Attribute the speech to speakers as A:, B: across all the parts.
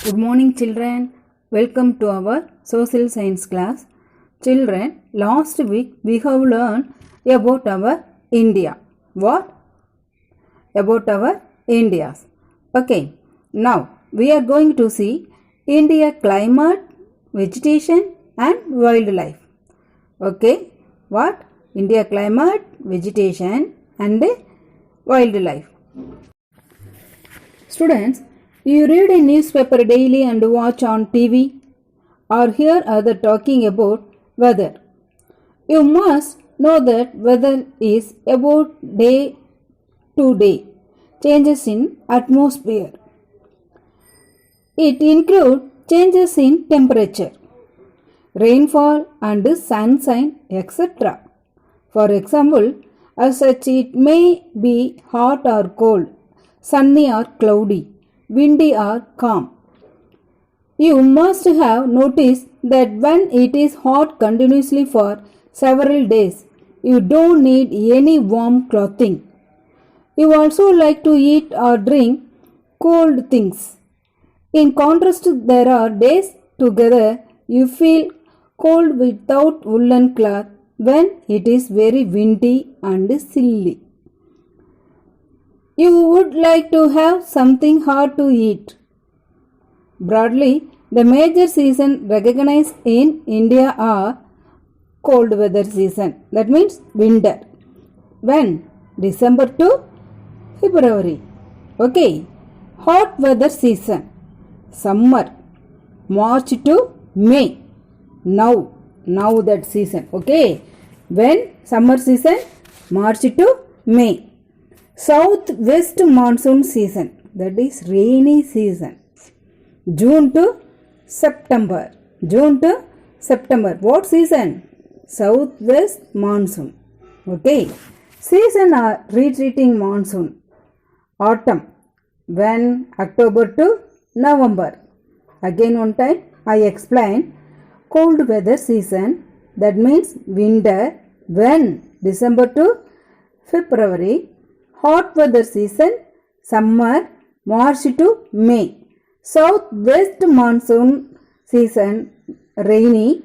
A: Good morning, children. Welcome to our social science class. Children, last week we have learned about our India. What? About our Indias. Okay, now we are going to see India climate, vegetation and wildlife. Okay, what? India climate, vegetation and wildlife. Students, you read a newspaper daily and watch on TV or hear others talking about weather. You must know that weather is about day to day changes in atmosphere. It includes changes in temperature, rainfall and sunshine, etc. For example, as such it may be hot or cold, sunny or cloudy, windy or calm. You must have noticed that when it is hot continuously for several days, you don't need any warm clothing. You also like to eat or drink cold things. In contrast, there are days together you feel cold without woolen cloth when it is very windy and chilly. You would like to have something hot to eat. Broadly, the major seasons recognized in India are cold weather season, that means winter. When? December to February. Okay. Hot weather season, summer, March to May. Now that season. Okay. When? Summer season, March to May. Southwest monsoon season, that is rainy season, June to September. What season? Southwest monsoon. Okay. Season are retreating monsoon, autumn, when? October to November. Again one time I explain. Cold weather season, that means winter, when? December to February. Hot weather season, summer, March to May. Southwest monsoon season, rainy,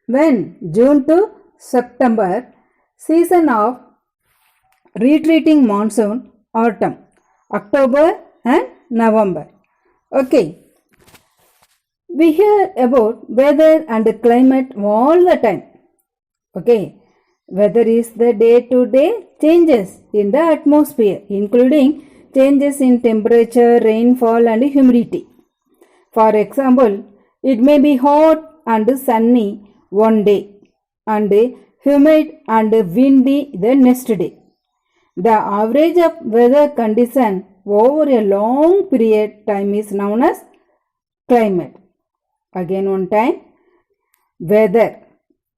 A: when? June to September. Season of retreating monsoon, autumn, October and November. Okay. We hear about weather and climate all the time. Okay. Weather is the day-to-day changes in the atmosphere, including changes in temperature, rainfall and humidity. For example, it may be hot and sunny one day and humid and windy the next day. The average of weather condition over a long period time is known as climate. Again one time, weather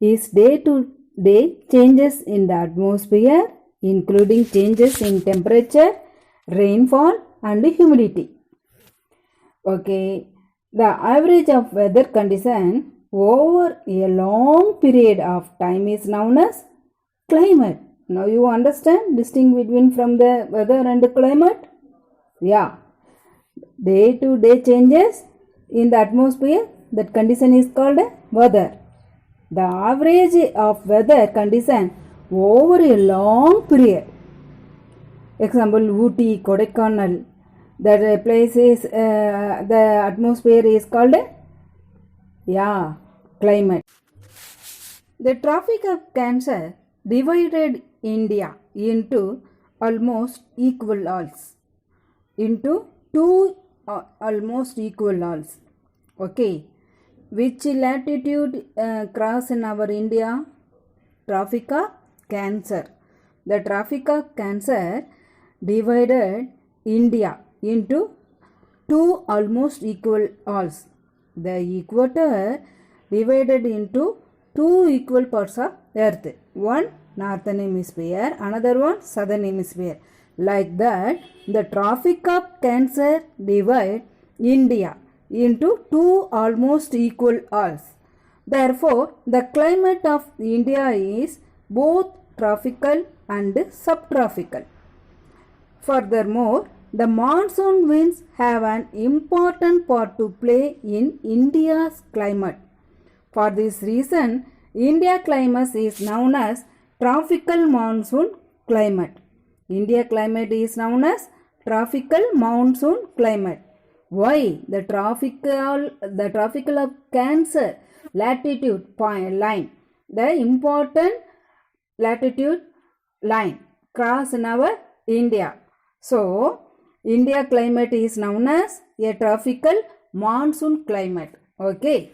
A: is day-to-day changes in the atmosphere, including changes in temperature, rainfall and humidity. Okay, the average of weather condition over a long period of time is known as climate. Now you understand distinction between from the weather and the climate? Yeah. Day-to-day changes in the atmosphere, that condition is called weather. The average of weather condition over a long period. Example, Ooty, Kodaikanal, that place is, the atmosphere is called, climate. The Tropic of Cancer divided India into almost equal halves. Into two almost equal halves. Okay. Which latitude cross in our India? Tropic of Cancer. The Tropic of Cancer divided India into two almost equal halves. The equator divided into two equal parts of earth. One northern hemisphere, another one southern hemisphere. Like that, the Tropic of Cancer divide India into two almost equal halves. Therefore, the climate of India is both tropical and subtropical. Furthermore, The monsoon winds have an important part to play in India's climate. For this reason, India climate is known as tropical monsoon climate. India climate is known as tropical monsoon climate. Why? The tropical of Cancer latitude point line, the important latitude line cross in our India. So, India climate is known as a tropical monsoon climate. Okay.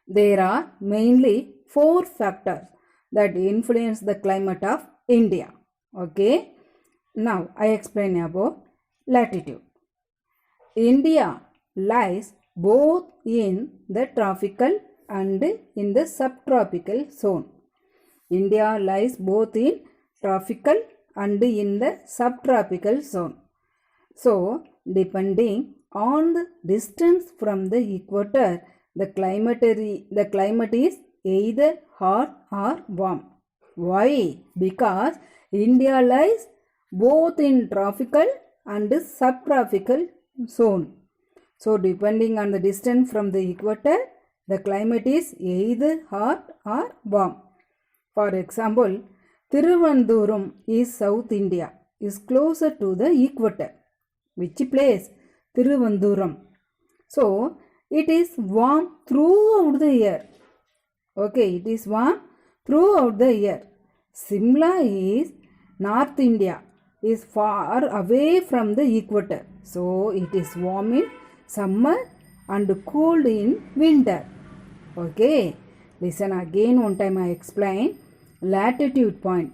A: There are mainly 4 factors that influence the climate of India. Okay. Now, I explain about latitude. India lies both in the tropical and in the subtropical zone. India lies both in tropical and in the subtropical zone. So, depending on the distance from the equator, the climate is either hot or warm. Why? Because India lies both in tropical and subtropical zone. So, depending on the distance from the equator, the climate is either hot or warm. For example, Thiruvananthapuram is South India, is closer to the equator. Which place? Thiruvananthapuram. So, it is warm throughout the year. Okay, it is warm throughout the year. Simla is North India, is far away from the equator. So, it is warm in summer and cold in winter. Okay, listen again one time I explain. Latitude point.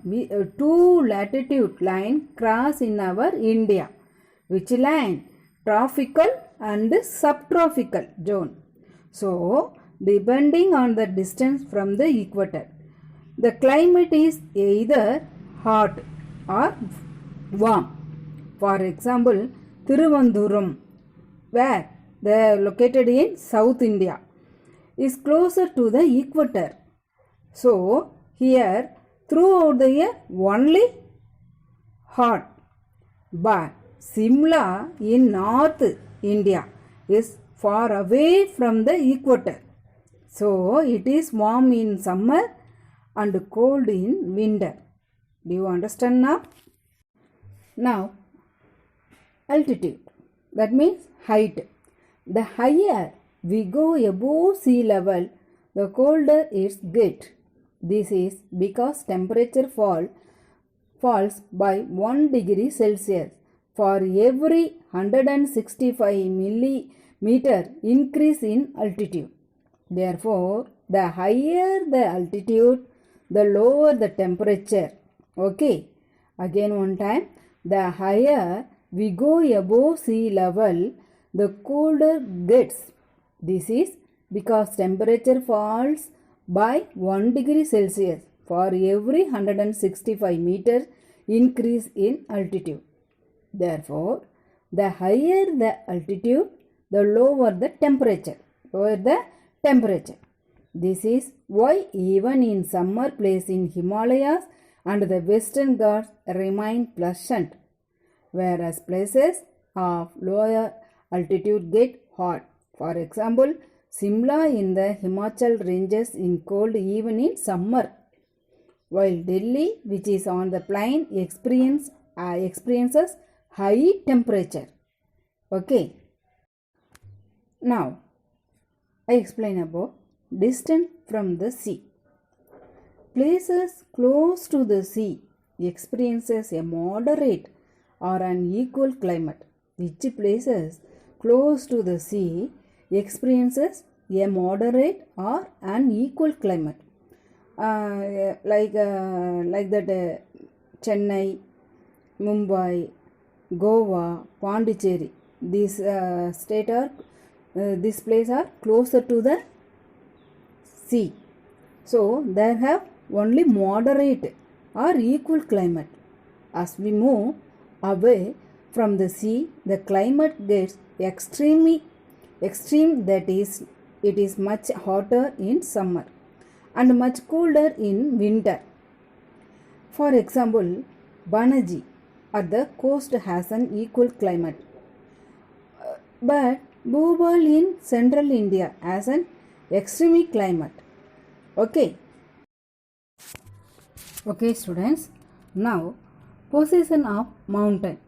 A: Two latitude line cross in our India. Which line? Tropical and subtropical zone. So, depending on the distance from the equator, the climate is either hot or warm. For example, Thiruvananthapuram, where they are located in South India, is closer to the equator. So, here throughout the year only hot. But Simla in North India is far away from the equator. So, it is warm in summer and cold in winter. Do you understand now? Now, altitude. That means height. The higher we go above sea level, the colder it gets. This is because temperature falls by 1 degree Celsius for every 165 millimeter increase in altitude. Therefore, the higher the altitude, the lower the temperature. Okay. Again one time. The higher we go above sea level, the colder gets. This is because temperature falls by 1 degree Celsius for every 165 meter increase in altitude. Therefore, the higher the altitude, the lower the temperature. This is why even in summer place in Himalayas and the Western Ghats remain pleasant, whereas places of lower altitude get hot. For example, Simla in the Himachal ranges in cold even in summer, while Delhi, which is on the plain, experiences high temperature. Okay. Now, I explain about distance from the sea. Places close to the sea experiences a moderate or an equal climate. Which places close to the sea experiences a moderate or an equal climate. Like that Chennai, Mumbai, Goa, Pondicherry. These these places are closer to the sea. So, they have only moderate or equal climate. As we move away from the sea, the climate gets extreme, that is, it is much hotter in summer and much colder in winter. For example, Panaji at the coast has an equal climate. But Bhopal in central India has an extreme climate. Okay. Okay students, now position of mountain.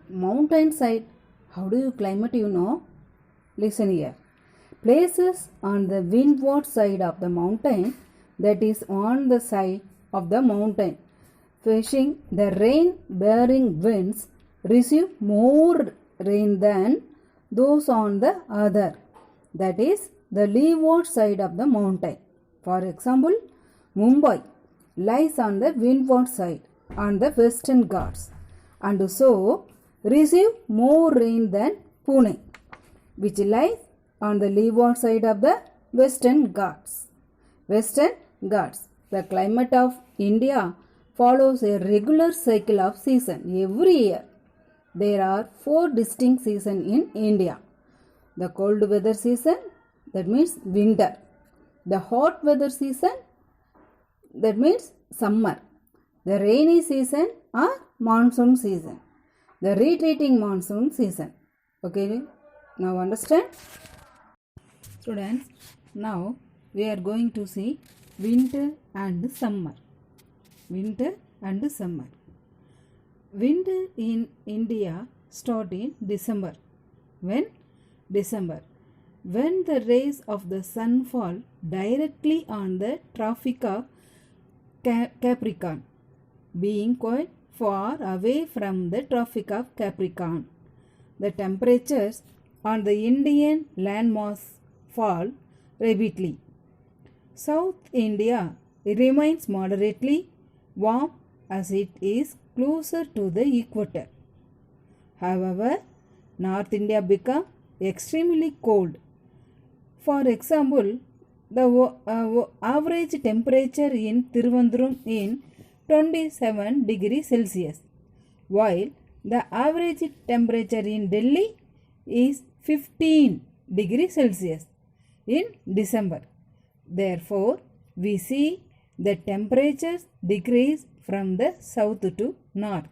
A: Mountain side, how do you climate you know? Listen here. Places on the windward side of the mountain, that is on the side of the mountain facing the rain bearing winds, receive more rain than those on the other, that is the leeward side of the mountain. For example, Mumbai lies on the windward side on the western Ghats and so receive more rain than Pune, which lies on the leeward side of the western Ghats. Western Ghats. The climate of India follows a regular cycle of season. Every year there are 4 distinct seasons in India. The cold weather season, that means winter. The hot weather season, that means summer. The rainy season or monsoon season. The retreating monsoon season. Okay, now understand? Students, now we are going to see winter and summer. Winter and summer. Winter in India start in December. When? December. When the rays of the sun fall directly on the Tropic of Capricorn, being quite far away from the Tropic of Capricorn. The temperatures on the Indian landmass fall rapidly. South India remains moderately warm as it is closer to the equator. However, North India becomes extremely cold. For example, the average temperature in Thiruvananthapuram in 27 degrees Celsius, while the average temperature in Delhi is 15 degrees Celsius in December. Therefore, we see the temperatures decrease from the south to north.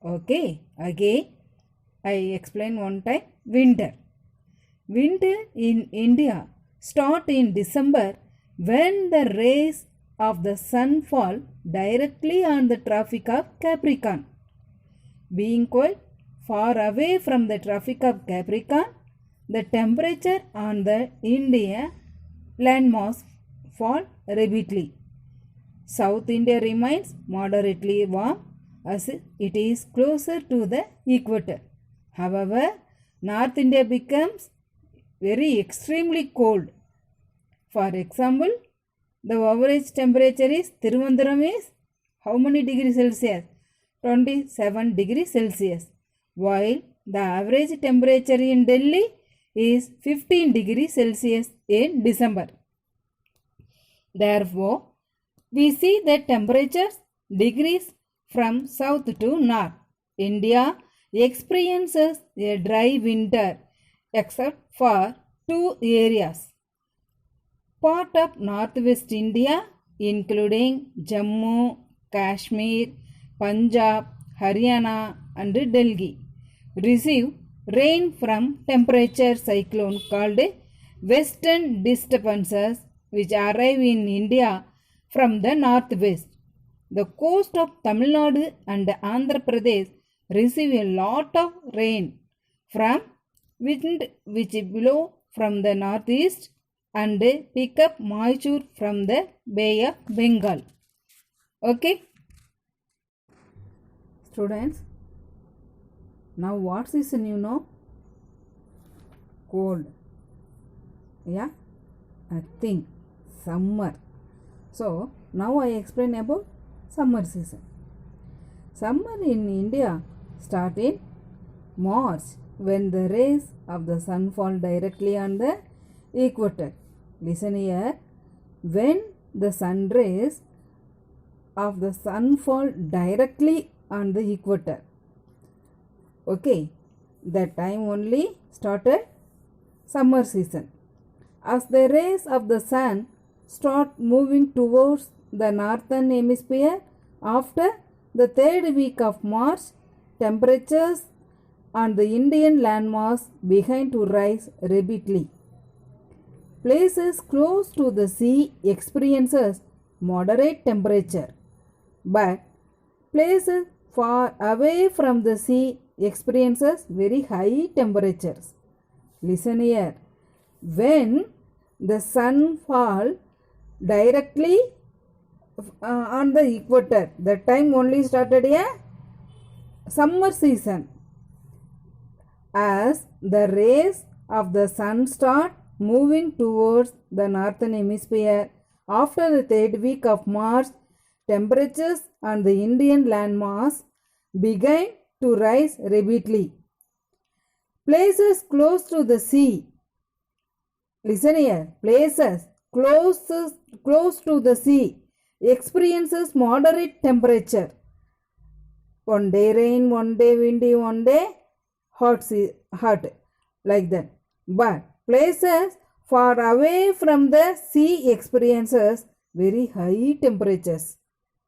A: Okay, again I explain one time. Winter. Winter in India start in December when the rays of the sun fall directly on the Tropic of Capricorn. Being quite far away from the Tropic of Capricorn, the temperature on the India landmass fall rapidly. South India remains moderately warm as it is closer to the equator. However, North India becomes very extremely cold. For example, the average temperature is Thiruvananthapuram is how many degrees Celsius? 27 degrees Celsius. While the average temperature in Delhi is 15 degrees Celsius in December. Therefore, we see that temperatures decrease from south to north. India experiences a dry winter except for 2 areas. Part of northwest India including Jammu, Kashmir, Punjab, Haryana and Delhi receive rain from temperature cyclone called western disturbances which arrive in India from the northwest. The coast of Tamil Nadu and Andhra Pradesh receive a lot of rain from wind which blow from the northeast and pick up moisture from the Bay of Bengal. Okay? Students, now what season you know? Cold. Yeah? I think summer. So, now I explain about summer season. Summer in India start in March when the rays of the sun fall directly on the equator. Listen here. When the sun rays of the sun fall directly on the equator. Okay. That time only started summer season. As the rays of the sun start moving towards the northern hemisphere after the third week of March, temperatures on the Indian landmass began to rise rapidly. Places close to the sea experiences moderate temperature, but places far away from the sea experiences very high temperatures. Listen here. When the sun falls directly on the equator, that time only started a summer season. As the rays of the sun start moving towards the northern hemisphere after the third week of March, temperatures on the Indian landmass began to rise rapidly. Places close to the sea, listen here, places close to the sea experiences moderate temperature. One day rain, one day windy, one day hot, like that. But places far away from the sea experiences very high temperatures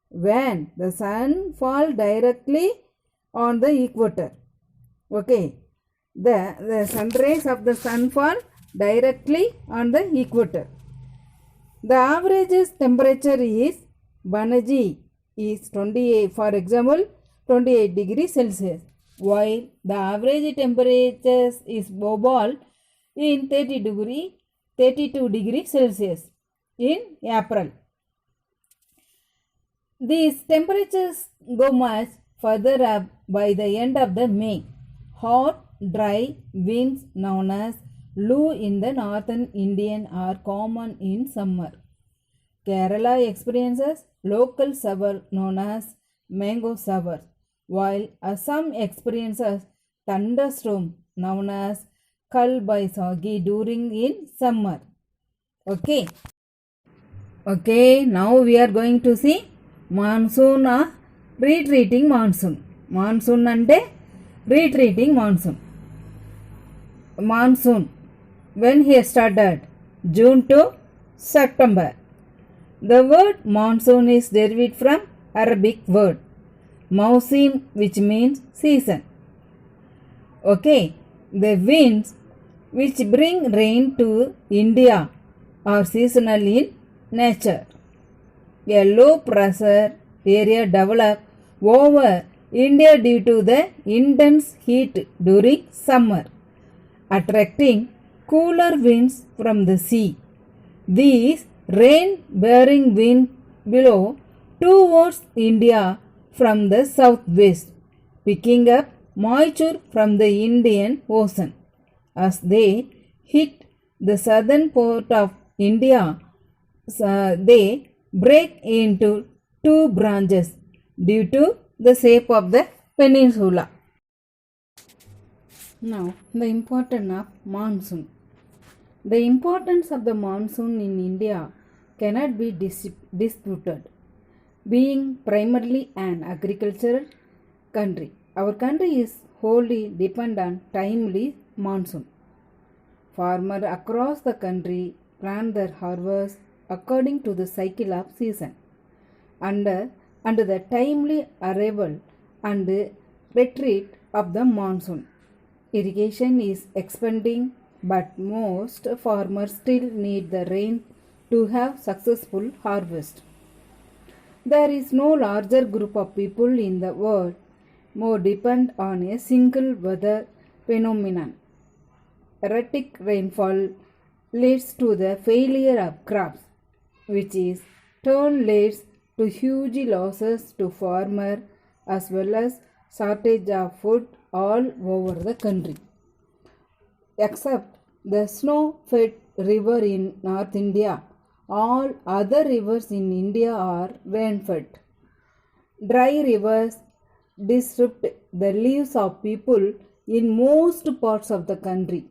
A: when the sun falls directly on the equator. Okay, the sun rays of the sun fall directly on the equator. The average temperature is Banaji is 28, for example 28 degrees Celsius, while the average temperature is Bhopal in 32 degrees Celsius in April. These temperatures go much further up by the end of the May. Hot, dry winds known as Lu in the northern Indian are common in summer. Kerala experiences local shower known as mango shower, while Assam experiences thunderstorm known as Kal Baisagi during in summer. Okay, now we are going to see monsoon or retreating monsoon. Monsoon ante retreating monsoon. Monsoon, when he started? June to September. The word monsoon is derived from Arabic word mausim, which means season. Okay, the winds which bring rain to India are seasonal in nature. A low pressure area developed over India due to the intense heat during summer, attracting cooler winds from the sea. These rain-bearing winds blow towards India from the southwest, picking up moisture from the Indian Ocean. As they hit the southern part of India, they break into two branches due to the shape of the peninsula. Now, the importance of monsoon. The importance of the monsoon in India cannot be disputed. Being primarily an agricultural country, our country is wholly dependent on timely monsoon. Farmers across the country plan their harvest according to the cycle of season. Under the timely arrival and retreat of the monsoon, irrigation is expanding, but most farmers still need the rain to have successful harvest. There is no larger group of people in the world more depend on a single weather phenomenon. Erratic rainfall leads to the failure of crops, which is turn leads to huge losses to farmers as well as shortage of food all over the country. Except the snow-fed river in North India, all other rivers in India are rain-fed. Dry rivers disrupt the lives of people in most parts of the country.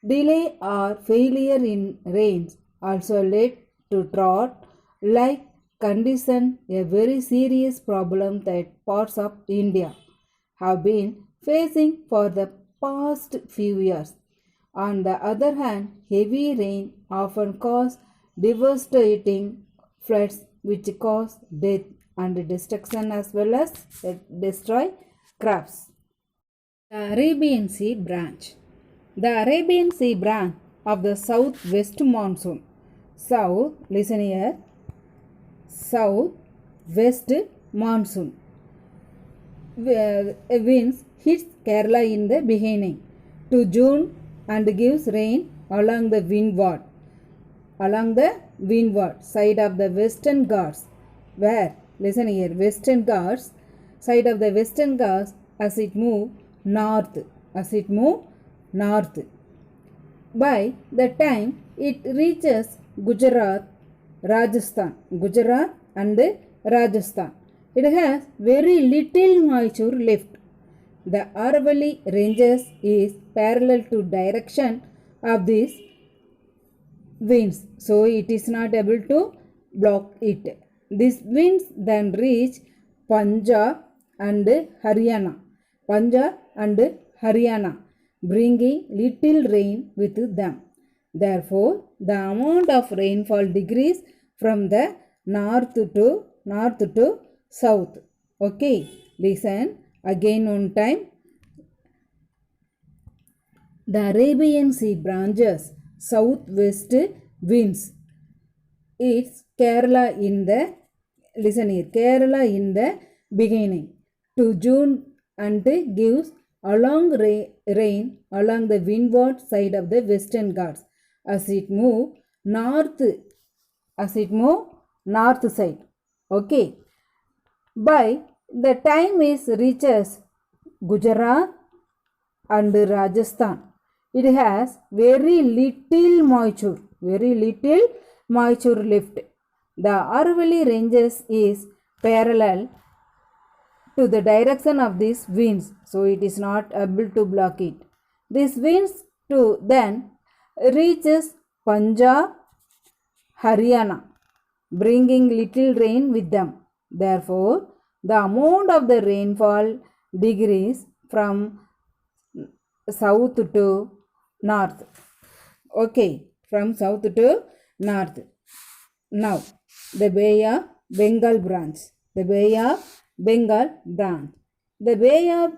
A: Delay or failure in rains also led to drought-like condition, a very serious problem that parts of India have been facing for the past few years. On the other hand, heavy rain often causes devastating floods which cause death and destruction as well as destroy crops. The Arabian Sea branch. The Arabian Sea branch of the southwest monsoon. South, listen here. Southwest monsoon. Winds hits Kerala in the beginning to June and gives rain along the windward side of the Western Ghats. Where? Listen here. Western Ghats, side of the Western Ghats as it move north. By the time it reaches Gujarat and Rajasthan, it has very little moisture left. The Aravalli ranges is parallel to direction of these winds, so it is not able to block it. These winds then reach Punjab and Haryana, bringing little rain with them. Therefore, the amount of rainfall decreases from the north to south. Okay, listen again one time. The Arabian Sea branches southwest winds. It's Kerala in the beginning to June and gives rain along the windward side of the Western Ghats as it move north side. Okay. By the time it reaches Gujarat and Rajasthan, it has very little moisture left. The Aravalli ranges is parallel to the direction of these winds, so it is not able to block it. These winds then reaches Punjab, Haryana, bringing little rain with them. Therefore, the amount of the rainfall decreases from south to north. Okay, from south to north. Now, the Bay of Bengal branch. The Bay of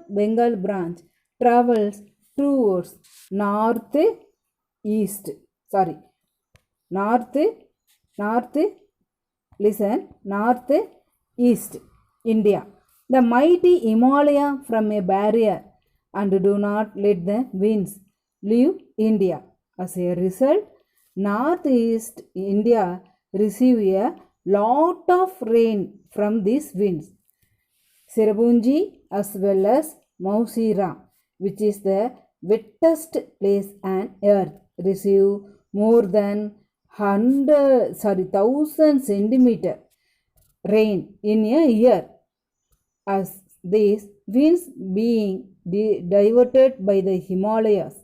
A: Bengal branch travels towards northeast India. The mighty Himalaya from a barrier and do not let the winds leave India. As a result, northeast India receive a lot of rain from these winds. Cherrapunji as well as Mausiram, which is the wettest place on earth, receive more than 1000 centimeter rain in a year. As these winds being diverted by the Himalayas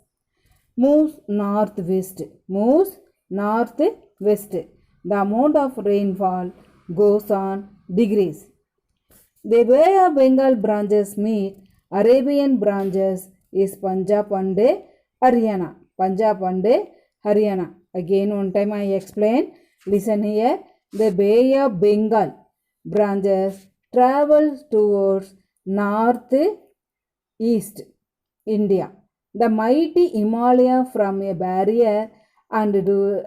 A: moves northwest, the amount of rainfall goes on decrease. The Bay of Bengal branches meet Arabian branches is Punjab and Haryana. Again one time I explain. Listen here. The Bay of Bengal branches travels towards northeast India. The mighty Himalaya from a barrier and do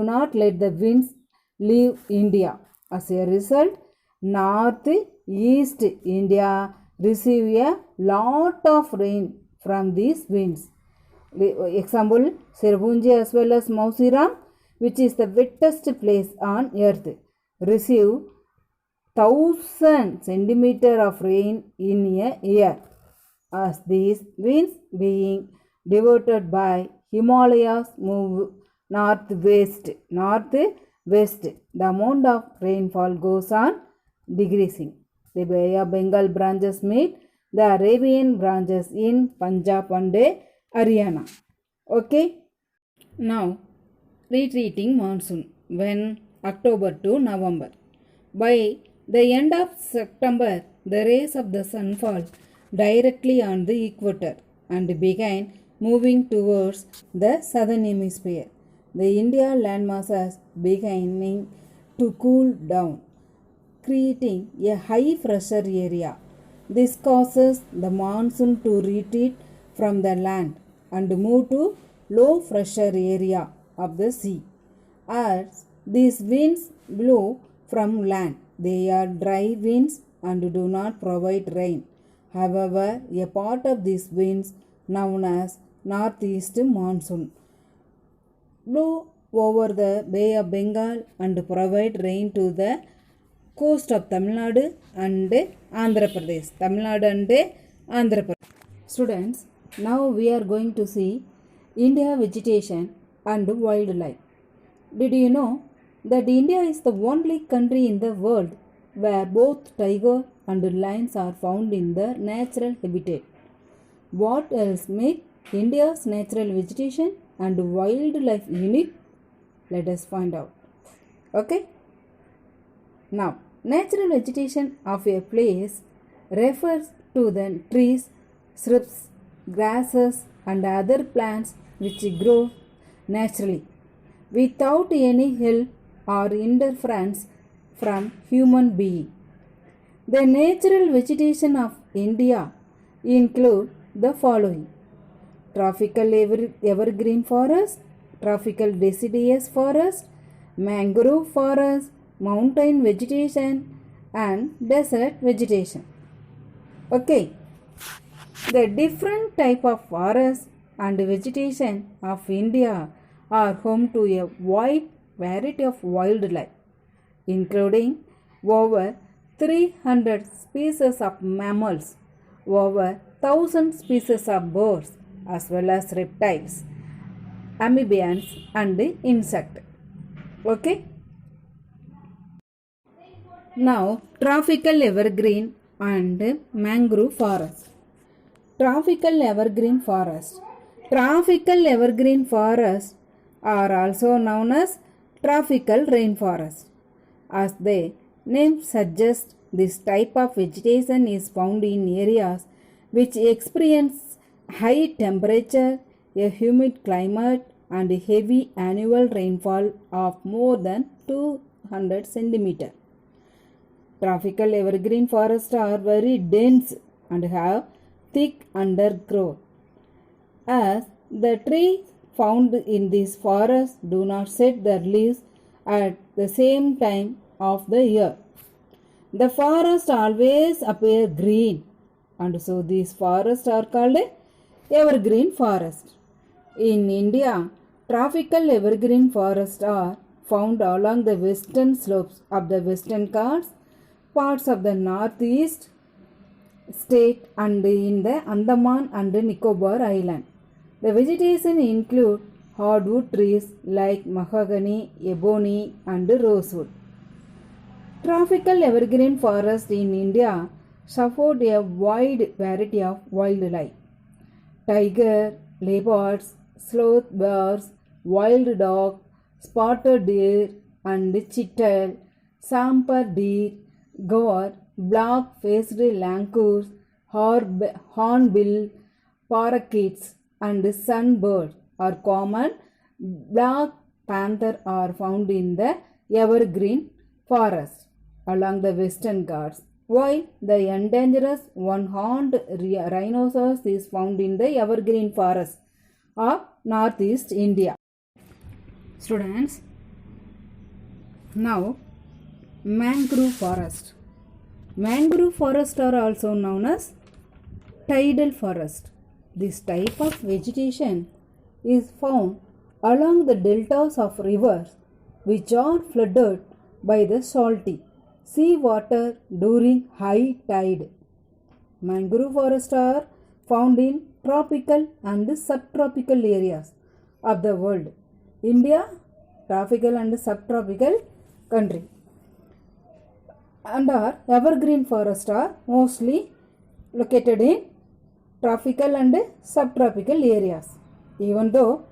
A: not let the winds leave India. As a result, northeast India receive a lot of rain from these winds. Example, Cherrapunji as well as Mausiram, which is the wettest place on earth, receive 1000 centimeter of rain in a year. As these winds being diverted by Himalayas move northwest, the amount of rainfall goes on decreasing. The Bay of Bengal branches meet the Arabian branches in Punjab and Haryana. Okay. Now, retreating monsoon when October to November. By the end of September, the rays of the sun fall directly on the equator and began moving towards the southern hemisphere. The India land masses beginning to cool down. creating a high pressure area. This causes the monsoon to retreat from the land and move to low pressure area of the sea. As these winds blow from land, they are dry winds and do not provide rain. However, a part of these winds, known as northeast monsoon, blow over the Bay of Bengal and provide rain to the coast of Tamil Nadu and Andhra Pradesh. Tamil Nadu and Andhra Pradesh. Students, now we are going to see India vegetation and wildlife. Did you know that India is the only country in the world where both tiger and lions are found in their natural habitat? What else makes India's natural vegetation and wildlife unique? Let us find out. Okay? Now, natural vegetation of a place refers to the trees, shrubs, grasses and other plants which grow naturally without any help or interference from human being. The natural vegetation of India include the following: tropical evergreen forest, tropical deciduous forest, mangrove forest, mountain vegetation and desert vegetation. Okay, the different type of forest and vegetation of India are home to a wide variety of wildlife, including over 300 species of mammals, over 1,000 species of birds, as well as reptiles, amphibians and insects. Okay? Now, tropical evergreen and mangrove forest. Tropical evergreen forest. Tropical evergreen forests are also known as tropical rainforest. As the name suggests, this type of vegetation is found in areas which experience high temperature, a humid climate and heavy annual rainfall of more than 200 centimeters. Tropical evergreen forests are very dense and have thick undergrowth. As the trees found in these forests do not shed their leaves at the same time of the year, the forests always appear green, and so these forests are called evergreen forest. In India, tropical evergreen forests are found along the western slopes of the Western Ghats, parts of the northeast state and in the Andaman and Nicobar Island. The vegetation include hardwood trees like mahogany, ebony and rosewood. Tropical evergreen forests in India support a wide variety of wildlife: tiger, leopards, sloth bears, wild dog, spotted deer and chital, sambar deer, gaur, black-faced langurs, hornbill parakeets and sunbirds are common. Black panther are found in the evergreen forest along the Western Ghats, while the endangered one-horned rhinoceros is found in the evergreen forest of northeast India. Students, now mangrove forest. Mangrove forests are also known as tidal forest. This type of vegetation is found along the deltas of rivers which are flooded by the salty sea water during high tide. Mangrove forests are found in tropical and subtropical areas of the world. India, tropical and subtropical country. And our evergreen forests are mostly located in tropical and subtropical areas. Even though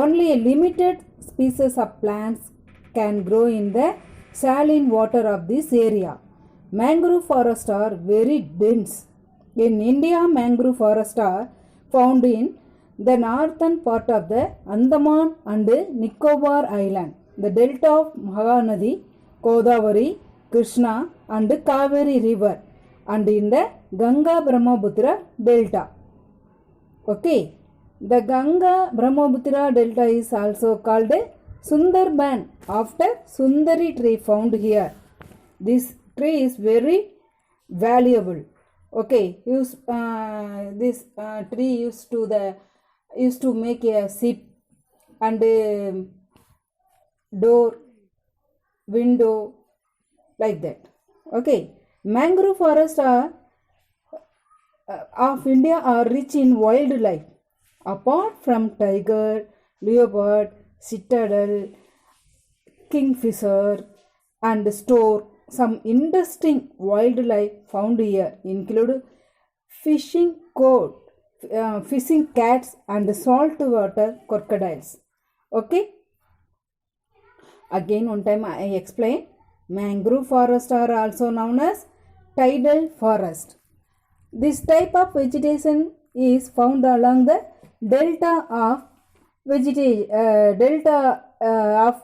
A: only a limited species of plants can grow in the saline water of this area, mangrove forests are very dense. In India, mangrove forests are found in the northern part of the Andaman and Nicobar Island, the delta of Mahanadi, Godavari, Krishna and Kaveri river and in the Ganga Brahmaputra delta. Okay, the Ganga Brahmaputra delta is also called a Sundarban after Sundari tree found here. This tree is very valuable. Okay, this tree used to make a ship and a door, window, like that. Okay, mangrove forests of India are rich in wildlife. Apart from tiger, leopard, citadel, kingfisher, and stork, some interesting wildlife found here include fishing fishing cats, and saltwater crocodiles. Okay. Again, one time I explain. Mangrove forests are also known as tidal forest. This type of vegetation is found along the delta of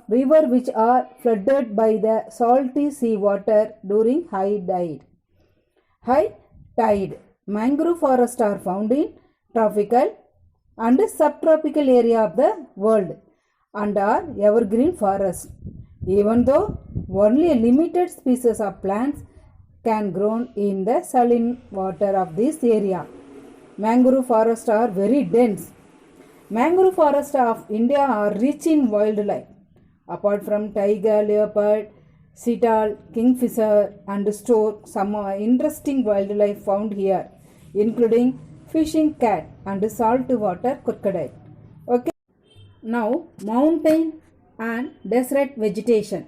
A: river which are flooded by the salty sea water during high tide. High tide. Mangrove forests are found in tropical and subtropical area of the world and are evergreen forests. Even though only a limited species of plants can grow in the saline water of this area. Mangrove forests are very dense. Mangrove forests of India are rich in wildlife. Apart from tiger, leopard, citadel, kingfisher and stork, some interesting wildlife found here, including fishing cat and saltwater crocodile. Okay. Now, mountain and desert vegetation.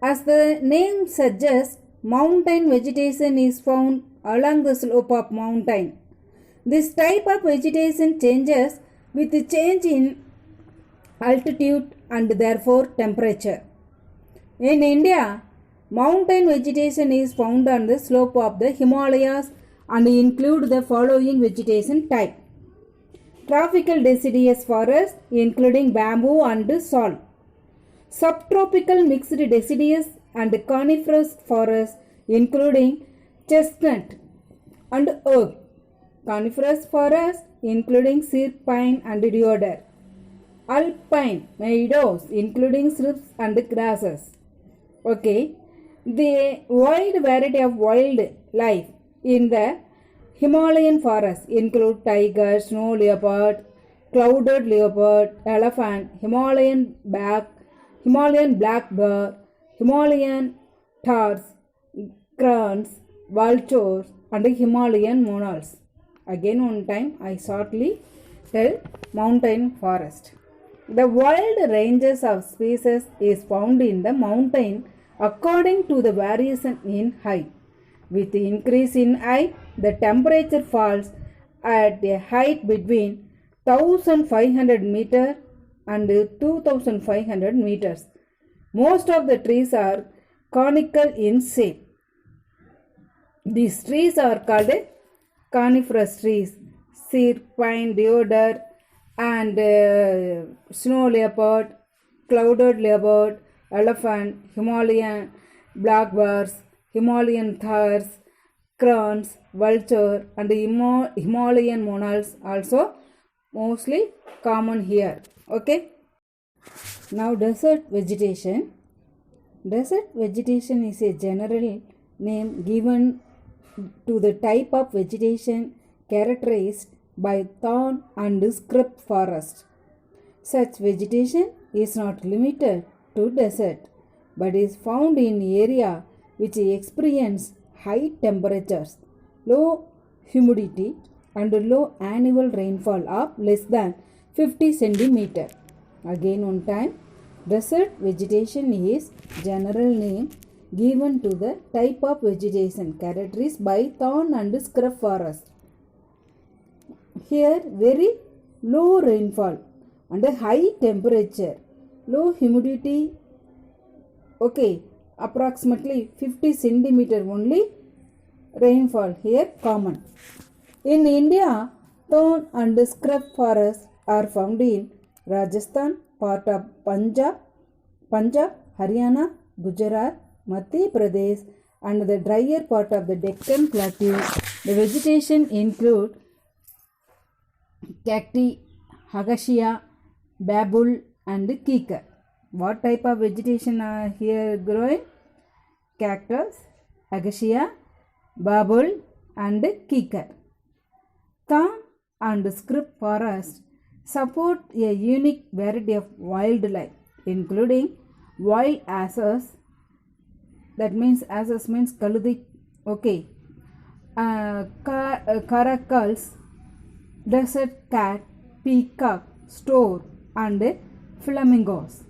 A: As the name suggests, mountain vegetation is found along the slope of mountain. This type of vegetation changes with the change in altitude and therefore temperature. In India, mountain vegetation is found on the slope of the Himalayas and include the following vegetation type. Tropical deciduous forest including bamboo and sal. Subtropical mixed deciduous and coniferous forest including chestnut and oak. Coniferous forest including cedar pine and deodar. Alpine meadows including shrubs and grasses. Okay, the wide variety of wildlife in the Himalayan forest include tiger, snow leopard, clouded leopard, elephant, Himalayan black bear, Himalayan taurs, crans, vultures, and Himalayan monals. Again, one time I shortly tell mountain forest. The wild ranges of species is found in the mountain according to the variation in height. With the increase in height, the temperature falls at a height between 1500 meters and 2500 meters. Most of the trees are conical in shape. These trees are called coniferous trees. Cedar, pine, deodar and snow leopard, clouded leopard, elephant, Himalayan black bears, Himalayan taurs, crans, vulture and Himalayan monals also mostly common here. Okay. Now desert vegetation. Desert vegetation is a general name given to the type of vegetation characterized by thorn and scrub forest. Such vegetation is not limited to desert but is found in area which experience high temperatures, low humidity and low annual rainfall of less than 50 centimeter. Again one time, desert vegetation is general name given to the type of vegetation characterized by thorn and scrub forest. Here very low rainfall and a high temperature, low humidity, okay, approximately 50 centimeter only rainfall here common. In India, thorn and scrub forests are found in Rajasthan, part of Punjab, Haryana, Gujarat, Madhya Pradesh, and the drier part of the Deccan Plateau. The vegetation include cacti, acacia, babul, and kikar. What type of vegetation are here growing? Cactus, acacia, babul, and kikar. Thorn and scrub forest support a unique variety of wildlife, including wild asses. That means asses means kaludi. Okay. Caracals, desert cat, peacock, store, and flamingos.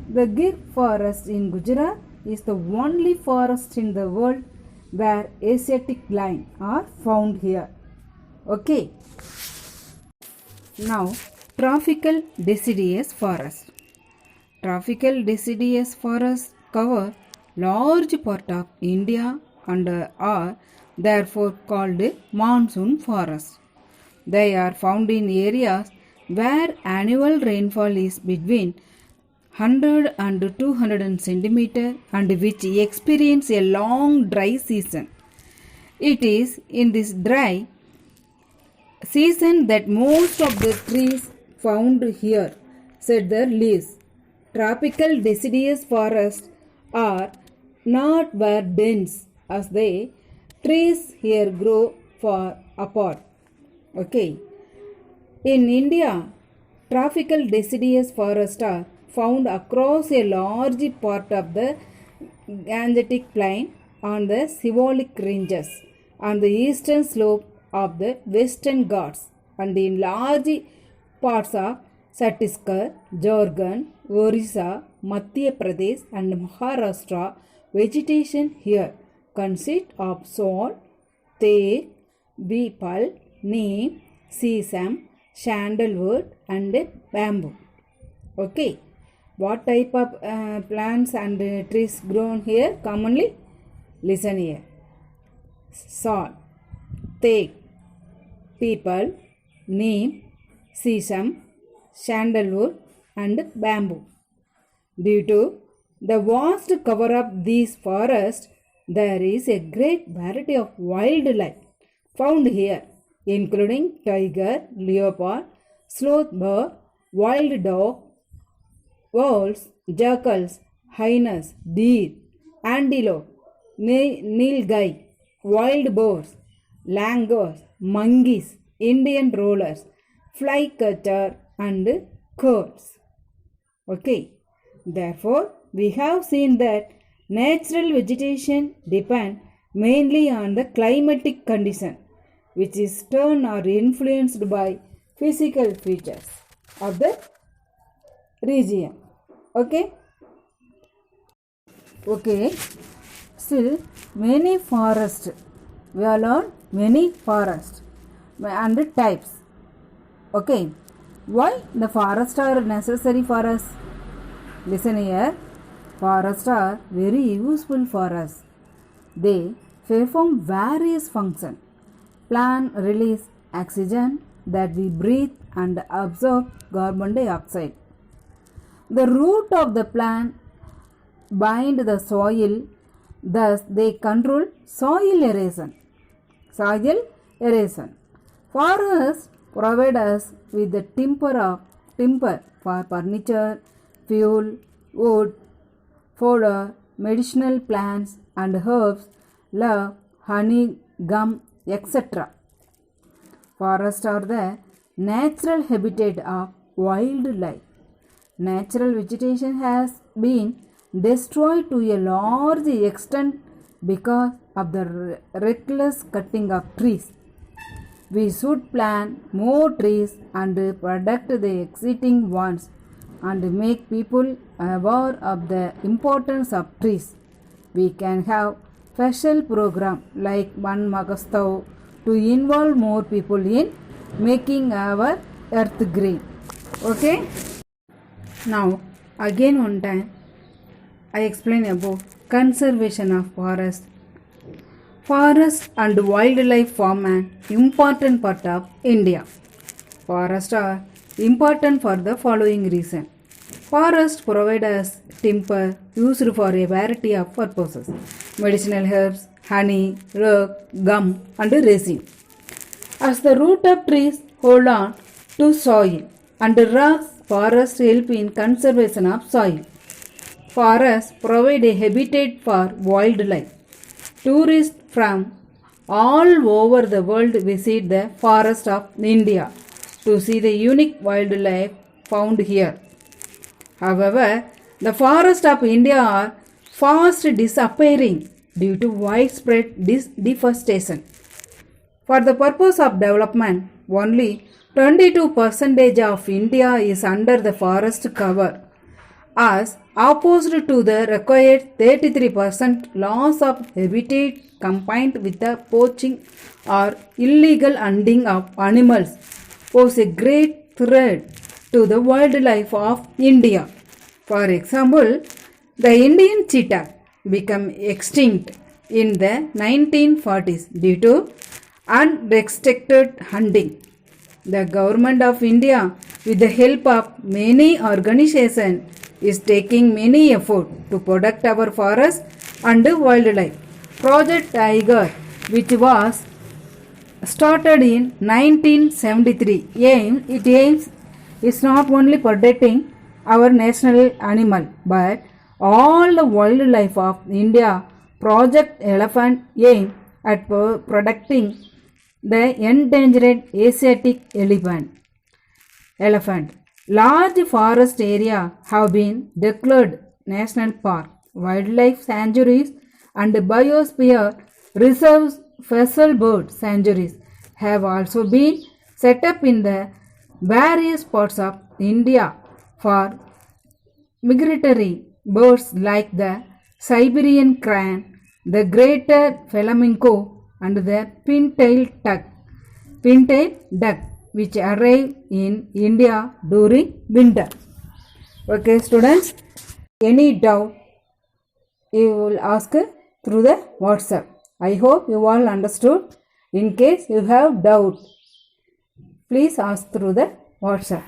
A: The Gir forest in Gujarat is the only forest in the world where Asiatic lion are found here. Okay. Now, tropical deciduous forest. Tropical deciduous forests cover large part of India and are therefore called monsoon forests. They are found in areas where annual rainfall is between 100 and 200 centimeter and which experience a long dry season. It is in this dry season that most of the trees found here shed their leaves. Tropical deciduous forests are not very dense as the trees here grow far apart. Okay. In India, tropical deciduous forests are found across a large part of the Gangetic Plain on the Siwalik Ranges on the eastern slope of the Western Ghats and in large parts of Chhattisgarh, Jharkhand, Orissa, Madhya Pradesh and Maharashtra. Vegetation here consists of salt, teak, beepal, neem, sesame, sandalwood and bamboo. Okay. What type of plants and trees grown here commonly? Listen here. Salt, teak, peepal, neem, sesame, sandalwood and bamboo. Due to the vast cover of these forests, there is a great variety of wildlife found here, including tiger, leopard, sloth bear, wild dog, wolves, jackals, hyenas, deer, antelope, nilgai, wild boars, langurs, monkeys, Indian rollers, flycatcher and crows. Okay. Therefore, we have seen that natural vegetation depends mainly on the climatic condition, which is turned or influenced by physical features of the region. Okay. Still, many forests. We have learned many forests and types. Okay. Why the forests are necessary for us? Listen here. Forests are very useful for us. They perform various functions. Plants release oxygen that we breathe and absorb carbon dioxide. The root of the plant bind the soil, thus they control soil erosion. Forests provide us with the timber for furniture, fuel, wood, fodder, medicinal plants and herbs, love, honey, gum, etc. Forests are the natural habitat of wildlife. Natural vegetation has been destroyed to a large extent because of the reckless cutting of trees. We should plant more trees and protect the existing ones and make people aware of the importance of trees. We can have special program like One Magastav to involve more people in making our earth green. Okay. Now again one time I explain about conservation of forest. Forests and wildlife form an important part of India. Forests are important for the following reason. Forests provide us timber used for a variety of purposes: medicinal herbs, honey, rug, gum, and resin. As the root of trees hold on to soil, and rocks, forests help in conservation of soil. Forests provide a habitat for wildlife. Tourists from all over the world visit the forests of India to see the unique wildlife found here. However, the forests of India are fast disappearing due to widespread deforestation. For the purpose of development, only 22% of India is under the forest cover, as opposed to the required 33% loss of habitat combined with the poaching or illegal hunting of animals pose a great threat to the wildlife of India. For example, the Indian cheetah became extinct in the 1940s due to unrestricted hunting. The government of India, with the help of many organizations, is taking many efforts to protect our forests and wildlife. Project Tiger, which was started in 1973, aims is not only protecting our national animal but all the wildlife of India. Project Elephant aims at protecting the endangered Asiatic elephant. Large forest areas have been declared national park, wildlife sanctuaries, and biosphere reserves. Fossil bird sanctuaries have also been set up in the various parts of India for migratory birds like the Siberian crane, the greater flamingo, and the pin-tailed duck, which arrive in India during winter. Okay, students, any doubt you will ask through the WhatsApp. I hope you all understood. In case you have doubt, please ask through the WhatsApp.